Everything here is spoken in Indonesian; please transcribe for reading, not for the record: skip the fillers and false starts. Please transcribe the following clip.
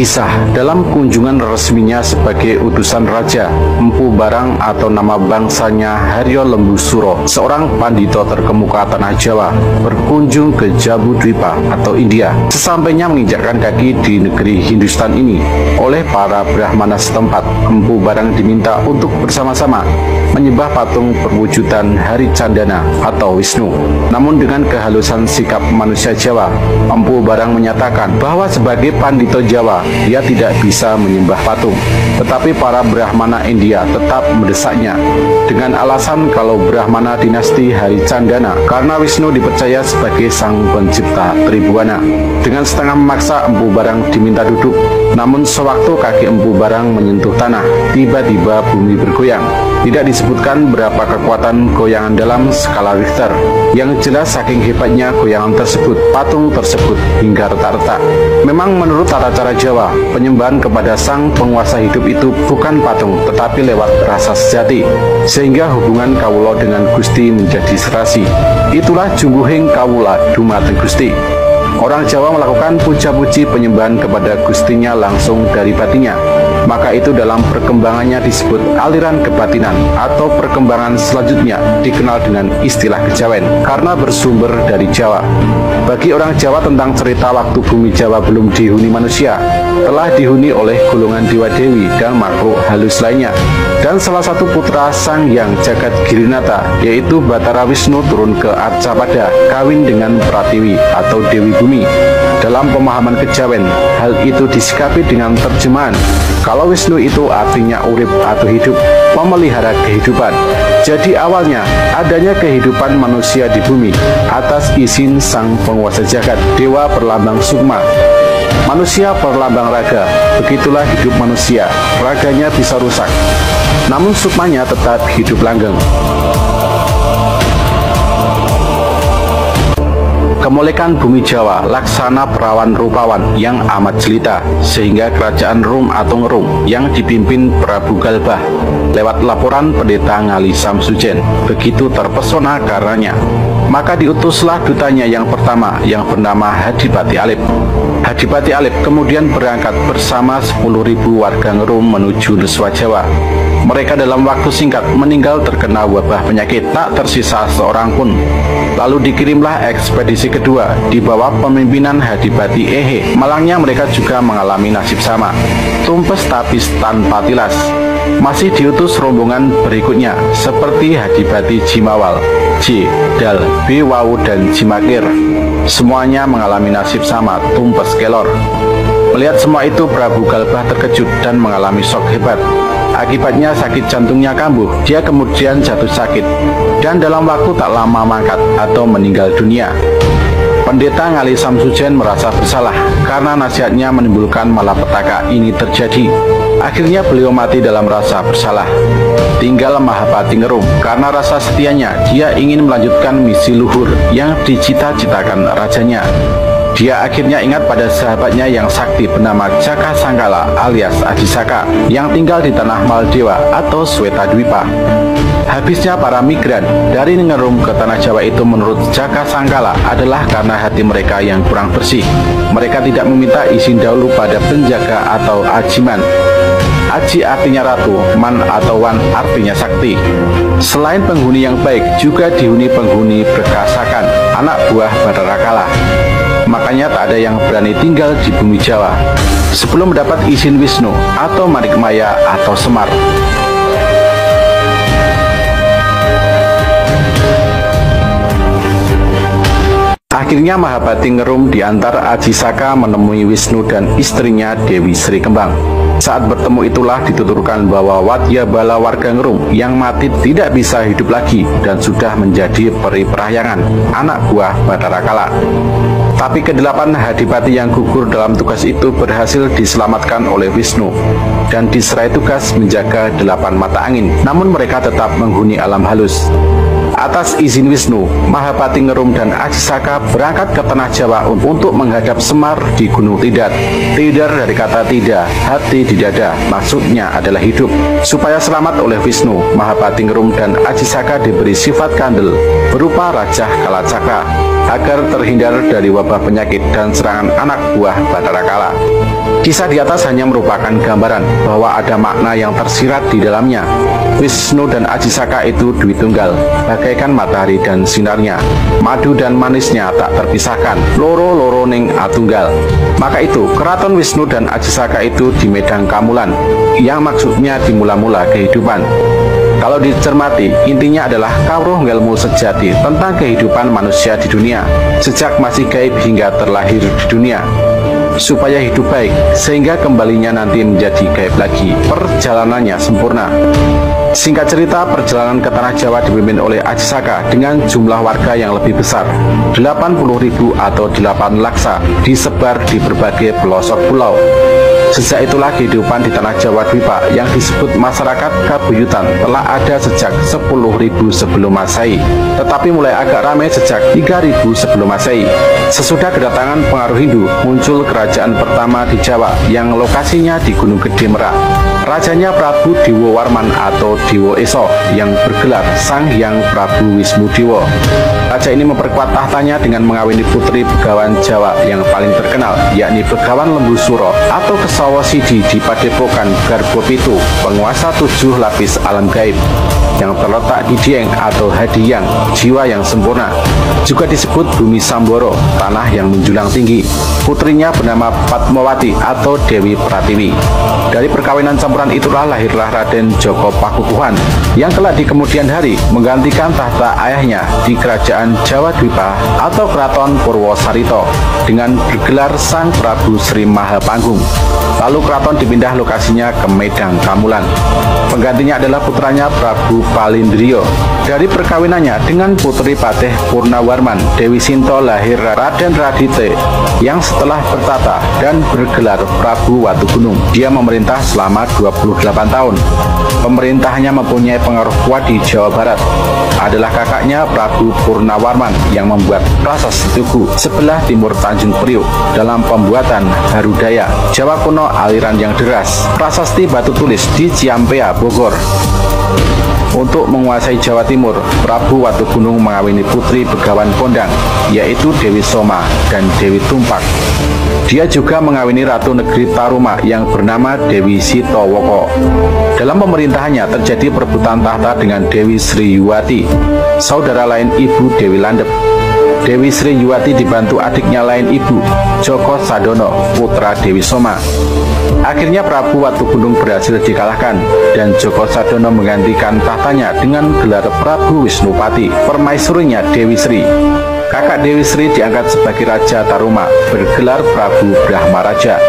Kisah dalam kunjungan resminya sebagai utusan raja, Empu Barang atau nama bangsanya Haryo Lembu Suro, seorang pandito terkemuka tanah Jawa, berkunjung ke Jambudwipa atau India. Sesampainya menginjakkan kaki di negeri Hindustan ini, oleh para Brahmana setempat, Empu Barang diminta untuk bersama-sama menyembah patung perwujudan Hari Candana atau Wisnu. Namun dengan kehalusan sikap manusia Jawa, Empu Barang menyatakan bahwa sebagai pandito Jawa, dia tidak bisa menyembah patung. Tetapi para Brahmana India tetap mendesaknya dengan alasan kalau Brahmana dinasti Hari Candana karena Wisnu dipercaya sebagai sang pencipta Tribuana. Dengan setengah memaksa, Empu Barang diminta duduk. Namun sewaktu kaki Empu Barang menyentuh tanah, tiba-tiba bumi bergoyang. Tidak disebutkan berapa kekuatan goyangan dalam skala Richter. Yang jelas saking hebatnya goyangan tersebut, patung tersebut hingga retak-retak. Memang menurut tata cara Jawa, penyembahan kepada sang penguasa hidup itu bukan patung, tetapi lewat rasa sejati, sehingga hubungan kawula dengan Gusti menjadi serasi. Itulah jumbuhing kawula dumateng Gusti. Orang Jawa melakukan puja-puji penyembahan kepada Gustinya langsung dari batinnya. Maka itu dalam perkembangannya disebut aliran kebatinan, atau perkembangan selanjutnya dikenal dengan istilah kejawen karena bersumber dari Jawa. Bagi orang Jawa, tentang cerita waktu bumi Jawa belum dihuni manusia, telah dihuni oleh golongan dewa dewi dan makhluk halus lainnya. Dan salah satu putra Sang Hyang Jagat Girinata, yaitu Batara Wisnu, turun ke Arcapada kawin dengan Pratiwi atau Dewi Bumi. Dalam pemahaman kejawen, hal itu disikapi dengan terjemahan kalau Wisnu itu artinya urip atau hidup, memelihara kehidupan. Jadi awalnya adanya kehidupan manusia di bumi atas izin sang penguasa jagat, dewa berlambang sukma. Manusia berlambang raga, begitulah hidup manusia, raganya bisa rusak, namun sukmanya tetap hidup langgeng. Kemolekan bumi Jawa laksana perawan rupawan yang amat jelita, sehingga kerajaan Rum atau Ngerum yang dipimpin Prabu Galbah lewat laporan pendeta Ngali Samsujen begitu terpesona karenanya. Maka diutuslah dutanya yang pertama yang bernama Hadipati Alip. Hadipati Alip kemudian berangkat bersama 10.000 warga Ngerum menuju Nuswa Jawa. Mereka dalam waktu singkat meninggal terkena wabah penyakit, tak tersisa seorang pun. Lalu dikirimlah ekspedisi kedua di bawah pemimpinan Hadipati Ehe. Malangnya mereka juga mengalami nasib sama, tumpes tapis tanpa tilas. Masih diutus rombongan berikutnya seperti Hadipati Jimawal, J, Dal, B, Wawu, dan Jimakir. Semuanya mengalami nasib sama, tumpes kelor. Melihat semua itu, Prabu Galbah terkejut dan mengalami shock hebat. Akibatnya sakit jantungnya kambuh, dia kemudian jatuh sakit dan dalam waktu tak lama mangkat atau meninggal dunia. Pendeta Ngali Samsujen merasa bersalah karena nasihatnya menimbulkan malapetaka ini terjadi. Akhirnya beliau mati dalam rasa bersalah. Tinggal Mahapati Ngerum, karena rasa setianya dia ingin melanjutkan misi luhur yang dicita-citakan rajanya. Dia akhirnya ingat pada sahabatnya yang sakti bernama Jaka Sangkala alias Adisaka yang tinggal di tanah Maldewa atau Swetadwipa. Habisnya para migran dari Ngerum ke tanah Jawa itu menurut Jaka Sangkala adalah karena hati mereka yang kurang bersih. Mereka tidak meminta izin dahulu pada penjaga atau ajiman. Aji artinya ratu, man atau wan artinya sakti. Selain penghuni yang baik, juga dihuni penghuni berkasakan, anak buah Badarakala. Makanya tak ada yang berani tinggal di bumi Jawa sebelum mendapat izin Wisnu atau Manikmaya atau Semar. Akhirnya Mahapati Ngerum diantar Ajisaka menemui Wisnu dan istrinya Dewi Sri Kembang. Saat bertemu itulah dituturkan bahwa Wadyabala warga Ngerum yang mati tidak bisa hidup lagi dan sudah menjadi peri perahyangan, anak buah Badarakala. Tapi kedelapan Hadipati yang gugur dalam tugas itu berhasil diselamatkan oleh Wisnu dan diserai tugas menjaga 8 mata angin, namun mereka tetap menghuni alam halus. Atas izin Wisnu, Mahapati Ngerum dan Ajisaka berangkat ke tanah Jawa untuk menghadap Semar di Gunung Tidar. Tidar dari kata tidak, hati di dada, maksudnya adalah hidup. Supaya selamat oleh Wisnu, Mahapati Ngerum dan Ajisaka diberi sifat kandel berupa Rajah Kalacakra agar terhindar dari wabah penyakit dan serangan anak buah Badarakala. Kisah di atas hanya merupakan gambaran bahwa ada makna yang tersirat di dalamnya. Wisnu dan Ajisaka itu Dwi Tunggal, bagaikan matahari dan sinarnya. Madu dan manisnya tak terpisahkan, loro-loro ning atunggal. Maka itu, keraton Wisnu dan Ajisaka itu di Medang Kamulan, yang maksudnya di mula-mula kehidupan. Kalau dicermati, intinya adalah kawruh ngelmu sejati tentang kehidupan manusia di dunia, sejak masih gaib hingga terlahir di dunia, supaya hidup baik, sehingga kembalinya nanti menjadi gaib lagi. Perjalanannya sempurna. Singkat cerita, perjalanan ke Tanah Jawa dipimpin oleh Ajisaka dengan jumlah warga yang lebih besar, 80.000 atau 8 laksa, disebar di berbagai pelosok pulau. Sejak itulah kehidupan di Tanah Jawa Dwipa yang disebut masyarakat Kabuyutan telah ada sejak 10.000 sebelum Masehi, tetapi mulai agak ramai sejak 3.000 sebelum Masehi. Sesudah kedatangan pengaruh Hindu, muncul kerajaan pertama di Jawa yang lokasinya di Gunung Gede Merak. Rajanya Prabu Dewa Warman atau Dewa Eso yang bergelar Sang Hyang Prabu Wisnudewa. Raja ini memperkuat tahtanya dengan mengawini putri Begawan Jawa yang paling terkenal, yakni Begawan Lembusuro atau Kesawa Sidi di Padepokan Garbopitu, penguasa 7 lapis alam gaib, yang terletak di Dieng atau Hadiyang, jiwa yang sempurna. Juga disebut Bumi Samboro, tanah yang menjulang tinggi. Putrinya bernama Padmawati atau Dewi Pratiwi. Dari perkawinan campuran itulah lahirlah Raden Joko Pakukuhan, yang kelak di kemudian hari menggantikan tahta ayahnya di kerajaan Jawa Dwipa atau Keraton Purwosarito dengan bergelar Sang Prabu Sri Mahapanggung. Lalu keraton dipindah lokasinya ke Medang Kamulan. Penggantinya adalah putranya Prabu Palindrio. Dari perkawinannya dengan putri Patih Purnawarman, Dewi Sinto lahir Raden Radite yang setelah bertata dan bergelar Prabu Watugunung. Dia memerintah selama 28 tahun. Pemerintahnya mempunyai pengaruh kuat di Jawa Barat. Adalah kakaknya Prabu Purnawarman yang membuat Prasasti Tugu sebelah timur Tanjung Priuk dalam pembuatan Harudaya, Jawa kuno aliran yang deras, Prasasti Batu Tulis di Ciampea, Bogor. Untuk menguasai Jawa Timur, Prabu Watugunung mengawini putri Begawan Kondang, yaitu Dewi Soma dan Dewi Tumpak. Dia juga mengawini Ratu Negeri Taruma yang bernama Dewi Sitowoko. Dalam pemerintahannya terjadi perebutan tahta dengan Dewi Sri Yuwati, saudara lain Ibu Dewi Landep. Dewi Sri Yuwati dibantu adiknya lain Ibu, Joko Sadono, putra Dewi Soma. Akhirnya Prabu Watugunung berhasil dikalahkan dan Joko Sadono menggantikan tahtanya dengan gelar Prabu Wisnupati, permaisurinya Dewi Sri. Kakak Dewi Sri diangkat sebagai Raja Taruma, bergelar Prabu Brahmaraja.